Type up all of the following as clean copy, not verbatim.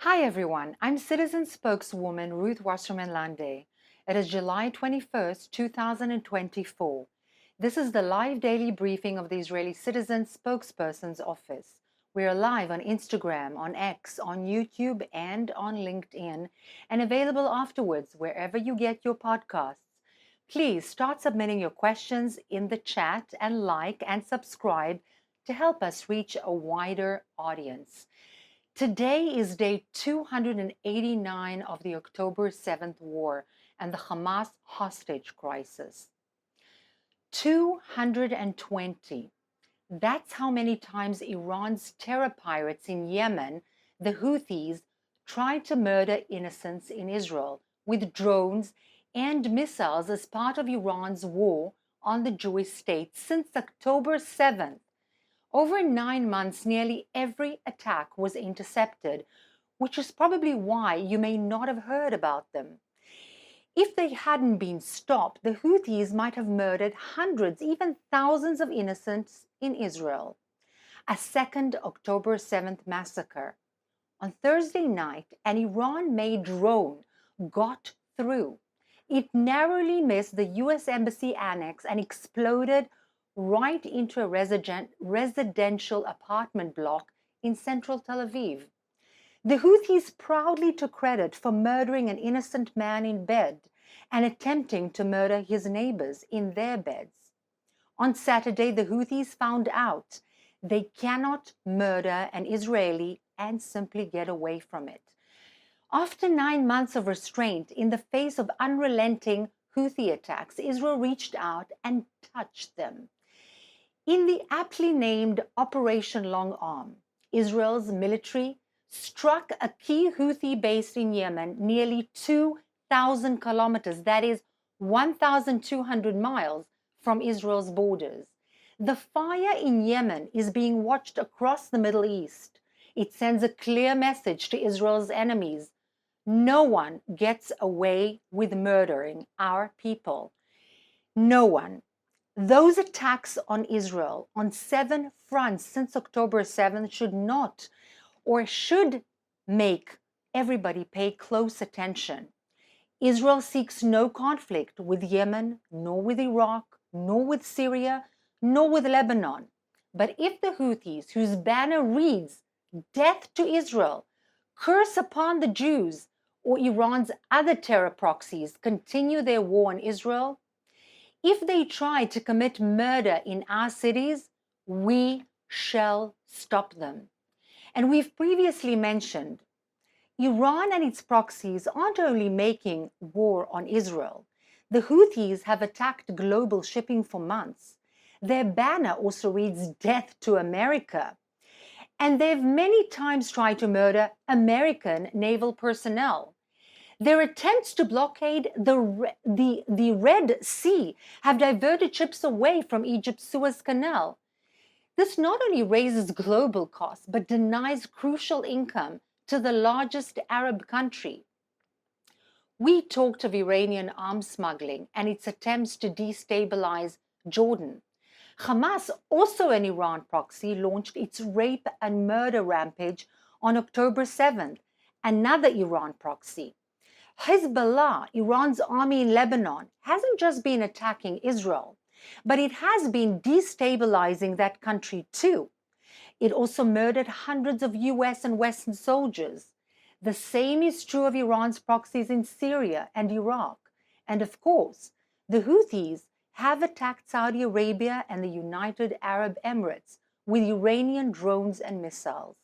Hi everyone, I'm Citizen Spokeswoman Ruth Wasserman Lande. It is July 21st, 2024. This is the live daily briefing of the Israeli Citizen Spokesperson's Office. We are live on Instagram, on X, on YouTube, and on LinkedIn, and available afterwards wherever you get your podcasts. Please start submitting your questions in the chat and like and subscribe to help us reach a wider audience. Today is day 289 of the October 7th war and the Hamas hostage crisis. 220. That's how many times Iran's terror pirates in Yemen, the Houthis, tried to murder innocents in Israel with drones and missiles as part of Iran's war on the Jewish state since October 7th. Over 9 months, nearly every attack was intercepted, which is probably why you may not have heard about them. If they hadn't been stopped, the Houthis might have murdered hundreds, even thousands of innocents in Israel. A second October 7th massacre. On Thursday night, an Iran-made drone got through. It narrowly missed the U.S. Embassy annex and exploded right into a residential apartment block in central Tel Aviv. The Houthis proudly took credit for murdering an innocent man in bed and attempting to murder his neighbors in their beds. On Saturday, the Houthis found out they cannot murder an Israeli and simply get away from it. After 9 months of restraint in the face of unrelenting Houthi attacks, Israel reached out and touched them. In the aptly named Operation Long Arm, Israel's military struck a key Houthi base in Yemen nearly 2,000 kilometers, that is 1,200 miles from Israel's borders. The fire in Yemen is being watched across the Middle East. It sends a clear message to Israel's enemies. No one gets away with murdering our people. No one. Those attacks on Israel on 7 fronts since October 7th should not or should make everybody pay close attention. Israel seeks no conflict with Yemen, nor with Iraq, nor with Syria, nor with Lebanon. But if the Houthis, whose banner reads, "Death to Israel," curse upon the Jews, or Iran's other terror proxies continue their war on Israel, if they try to commit murder in our cities, we shall stop them. And we've previously mentioned, Iran and its proxies aren't only making war on Israel. The Houthis have attacked global shipping for months. Their banner also reads "Death to America." And they've many times tried to murder American naval personnel. Their attempts to blockade the Red Sea have diverted ships away from Egypt's Suez Canal. This not only raises global costs, but denies crucial income to the largest Arab country. We talked of Iranian arms smuggling and its attempts to destabilize Jordan. Hamas, also an Iran proxy, launched its rape and murder rampage on October 7th, another Iran proxy. Hezbollah, Iran's army in Lebanon, hasn't just been attacking Israel, but it has been destabilizing that country too. It also murdered hundreds of US and Western soldiers. The same is true of Iran's proxies in Syria and Iraq. And of course, the Houthis have attacked Saudi Arabia and the United Arab Emirates with Iranian drones and missiles.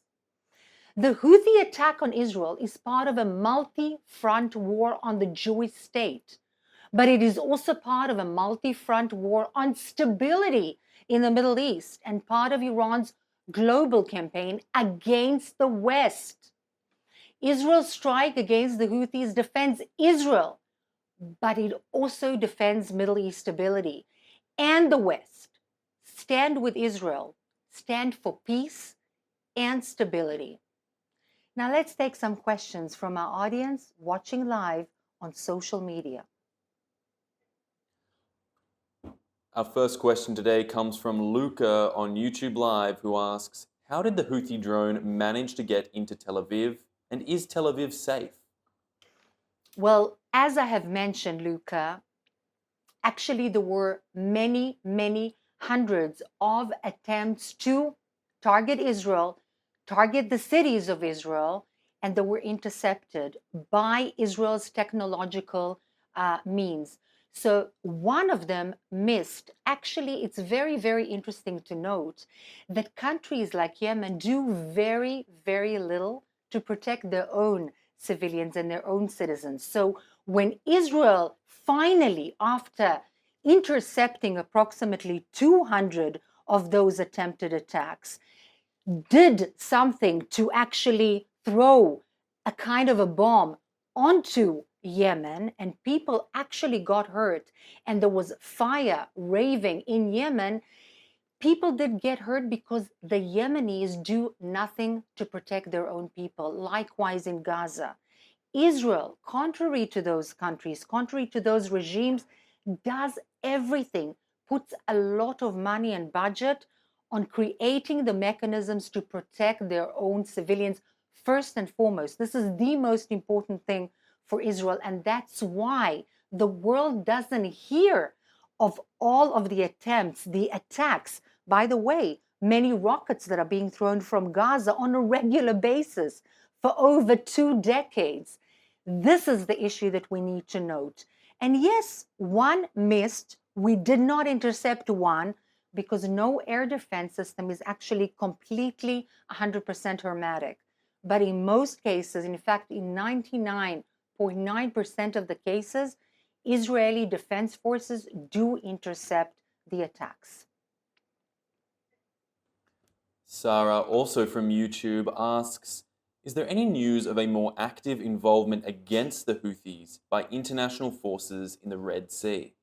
The Houthi attack on Israel is part of a multi-front war on the Jewish state, but it is also part of a multi-front war on stability in the Middle East and part of Iran's global campaign against the West. Israel's strike against the Houthis defends Israel, but it also defends Middle East stability and the West. Stand with Israel. Stand for peace and stability. Now let's take some questions from our audience watching live on social media. Our first question today comes from Luca on YouTube Live, who asks, how did the Houthi drone manage to get into Tel Aviv? And is Tel Aviv safe? Well, as I have mentioned, Luca, actually there were many, many hundreds of attempts to target Israel, target the cities of Israel, and they were intercepted by Israel's technological means. So one of them missed. Actually, it's very, very interesting to note that countries like Yemen do very, very little to protect their own civilians and their own citizens. So when Israel finally, after intercepting approximately 200 of those attempted attacks, did something to actually throw a kind of a bomb onto Yemen, and people actually got hurt, and there was fire raving in Yemen. People did get hurt because the Yemenis do nothing to protect their own people. Likewise in Gaza. Israel, contrary to those countries, contrary to those regimes, does everything, puts a lot of money and budget on creating the mechanisms to protect their own civilians first and foremost. This is the most important thing for Israel, and that's why the world doesn't hear of all of the attempts, the attacks. By the way, many rockets that are being thrown from Gaza on a regular basis for over 2 decades. This is the issue that we need to note. And yes, one missed. We did not intercept one because no air defense system is actually completely 100% hermetic. But in most cases, in fact, in 99.9% of the cases, Israeli defense forces do intercept the attacks. Sarah, also from YouTube, asks, is there any news of a more active involvement against the Houthis by international forces in the Red Sea?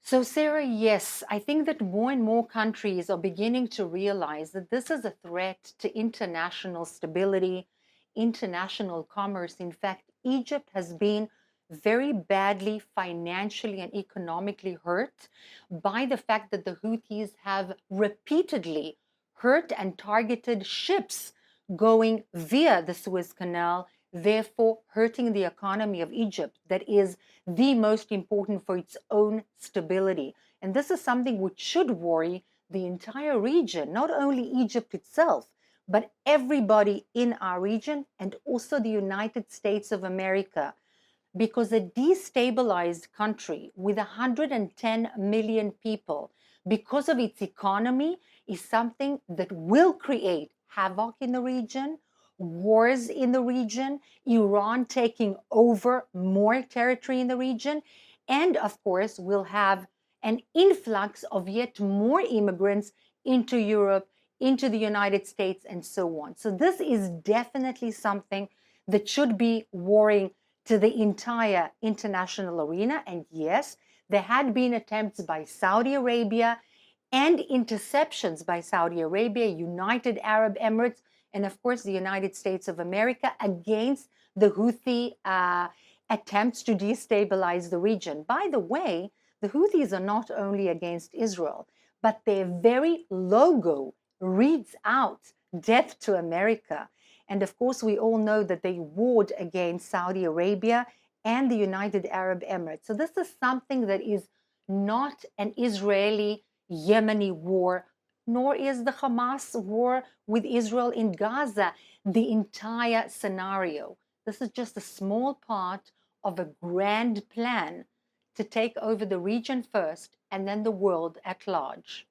So, Sarah, yes, I think that more and more countries are beginning to realize that this is a threat to international stability, international commerce. In fact, Egypt has been very badly financially and economically hurt by the fact that the Houthis have repeatedly hurt and targeted ships going via the Suez Canal, therefore hurting the economy of Egypt, that is the most important for its own stability. And this is something which should worry the entire region, not only Egypt itself, but everybody in our region and also the United States of America. Because a destabilized country with 110 million people, because of its economy, is something that will create havoc in the region, wars in the region, Iran taking over more territory in the region, and of course, we'll have an influx of yet more immigrants into Europe, into the United States, and so on. So this is definitely something that should be worrying to the entire international arena. And yes, there had been attempts by Saudi Arabia and interceptions by Saudi Arabia, United Arab Emirates, and of course the United States of America against the Houthi attempts to destabilize the region. By the way, the Houthis are not only against Israel, but their very logo reads out death to America. And of course, we all know that they warred against Saudi Arabia and the United Arab Emirates. So this is something that is not an Israeli-Yemeni war, nor is the Hamas war with Israel in Gaza the entire scenario. This is just a small part of a grand plan to take over the region first and then the world at large.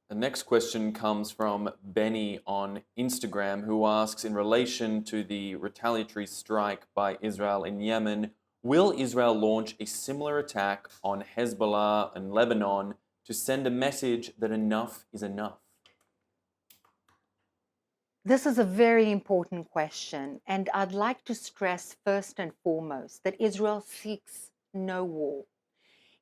The next question comes from Benny on Instagram, who asks, in relation to the retaliatory strike by Israel in Yemen, will Israel launch a similar attack on Hezbollah and Lebanon to send a message that enough is enough? This is a very important question, and I'd like to stress first and foremost that Israel seeks no war.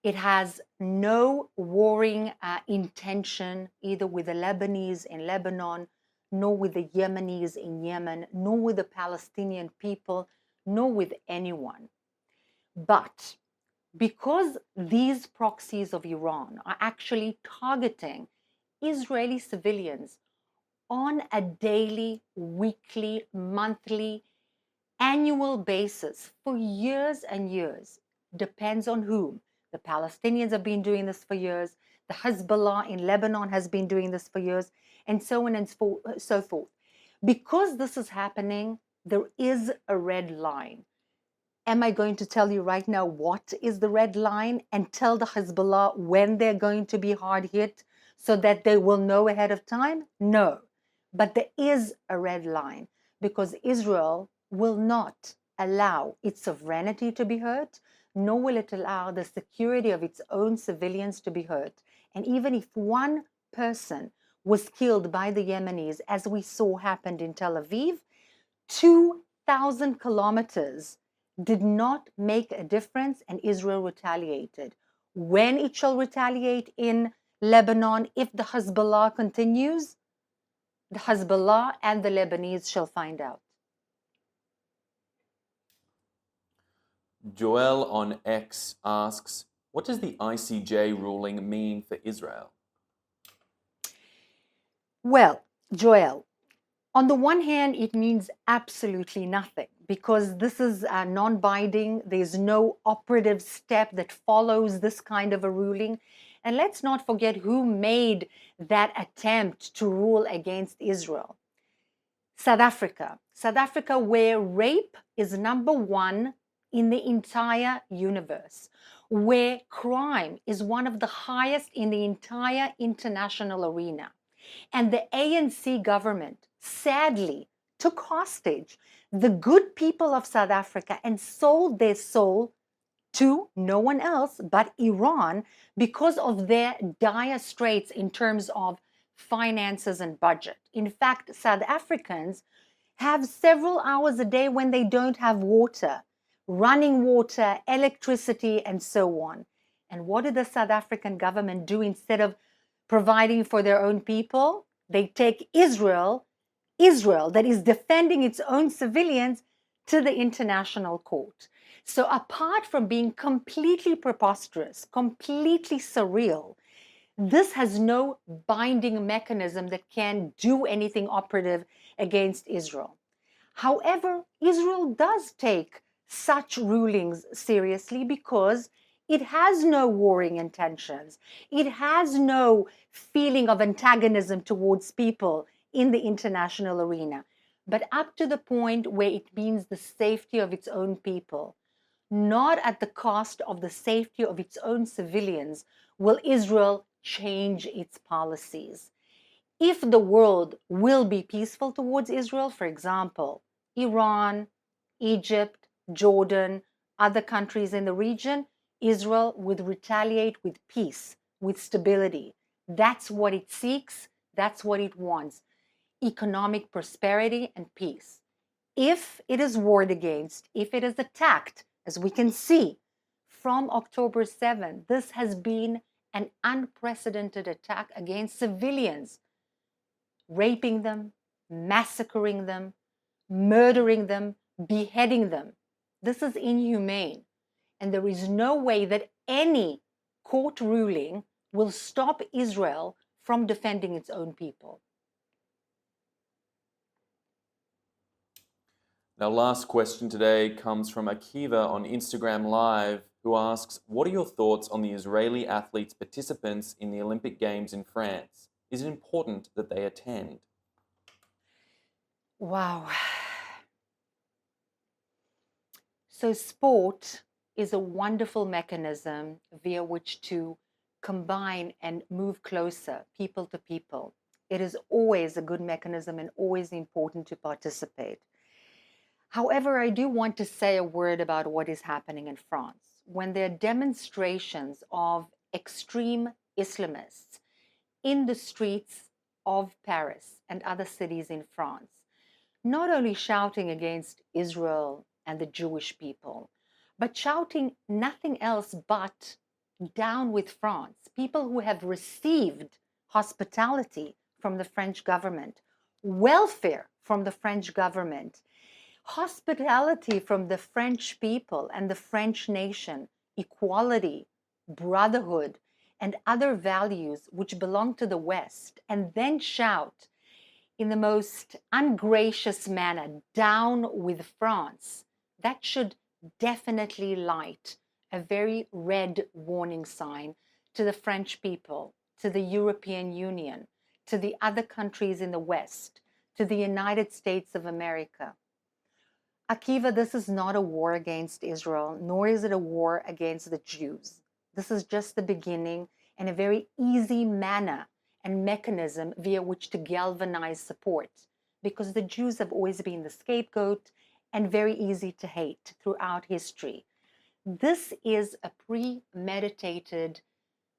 It has no warring intention either with the Lebanese in Lebanon, nor with the Yemenis in Yemen, nor with the Palestinian people, nor with anyone. But because these proxies of Iran are actually targeting Israeli civilians on a daily, weekly, monthly, annual basis for years and years. Depends on whom. The Palestinians have been doing this for years. The Hezbollah in Lebanon has been doing this for years, and so on and so forth. Because this is happening, there is a red line. Am I going to tell you right now what is the red line and tell the Hezbollah when they're going to be hard hit so that they will know ahead of time? No. But there is a red line because Israel will not allow its sovereignty to be hurt, nor will it allow the security of its own civilians to be hurt. And even if one person was killed by the Yemenis, as we saw happened in Tel Aviv, 2,000 kilometers did not make a difference, and Israel retaliated. When it shall retaliate in Lebanon, if the Hezbollah continues, the Hezbollah and the Lebanese shall find out. Joel on X asks, what does the ICJ ruling mean for Israel? Well, Joel, on the one hand, it means absolutely nothing because this is non-binding. There's no operative step that follows this kind of a ruling. And let's not forget who made that attempt to rule against Israel. South Africa. South Africa, where rape is number one in the entire universe, where crime is one of the highest in the entire international arena. And the ANC government sadly took hostage the good people of South Africa and sold their soul to no one else but Iran because of their dire straits in terms of finances and budget. In fact, South Africans have several hours a day when they don't have water, running water, electricity, and so on. And what did the South African government do instead of providing for their own people? They take Israel that is defending its own civilians, to the international court. So apart from being completely preposterous, completely surreal, this has no binding mechanism that can do anything operative against Israel. However, Israel does take such rulings seriously because it has no warring intentions. It has no feeling of antagonism towards people in the international arena, but up to the point where it means the safety of its own people, not at the cost of the safety of its own civilians, will Israel change its policies. If the world will be peaceful towards Israel, for example, Iran, Egypt, Jordan, other countries in the region, Israel would retaliate with peace, with stability. That's what it seeks. That's what it wants. Economic prosperity and peace. If it is warred against, if it is attacked, as we can see from October 7, this has been an unprecedented attack against civilians, raping them, massacring them, murdering them, beheading them. This is inhumane. And there is no way that any court ruling will stop Israel from defending its own people. Now, last question today comes from Akiva on Instagram Live, who asks, what are your thoughts on the Israeli athletes participants in the Olympic Games in France? Is it important that they attend? Wow. So sport is a wonderful mechanism via which to combine and move closer people to people. It is always a good mechanism and always important to participate. However, I do want to say a word about what is happening in France. When there are demonstrations of extreme Islamists in the streets of Paris and other cities in France, not only shouting against Israel and the Jewish people, but shouting nothing else but down with France, people who have received hospitality from the French government, welfare from the French government, hospitality from the French people and the French nation, equality, brotherhood, and other values which belong to the West, and then shout in the most ungracious manner, "Down with France," that should definitely light a very red warning sign to the French people, to the European Union, to the other countries in the West, to the United States of America. Akiva, this is not a war against Israel, nor is it a war against the Jews. This is just the beginning and a very easy manner and mechanism via which to galvanize support, because the Jews have always been the scapegoat and very easy to hate throughout history. This is a premeditated,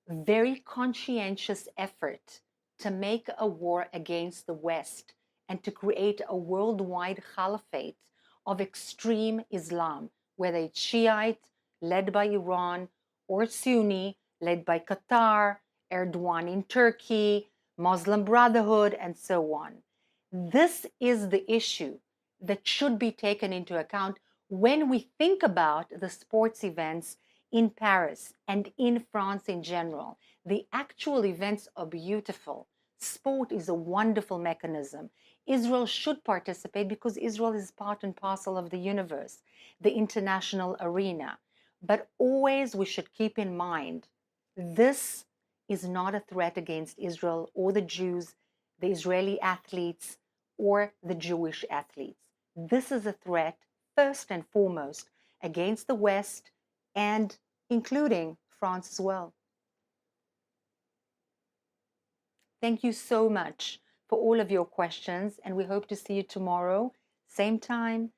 very conscientious effort to make a war against the West and to create a worldwide caliphate of extreme Islam, whether it's Shiite, led by Iran, or Sunni, led by Qatar, Erdogan in Turkey, Muslim Brotherhood, and so on. This is the issue that should be taken into account when we think about the sports events in Paris and in France in general. The actual events are beautiful. Sport is a wonderful mechanism. Israel should participate because Israel is part and parcel of the universe, the international arena. But always we should keep in mind, this is not a threat against Israel or the Jews, the Israeli athletes, or the Jewish athletes. This is a threat, first and foremost, against the West and including France as well. Thank you so much for all of your questions, and we hope to see you tomorrow, same time,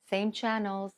same channels,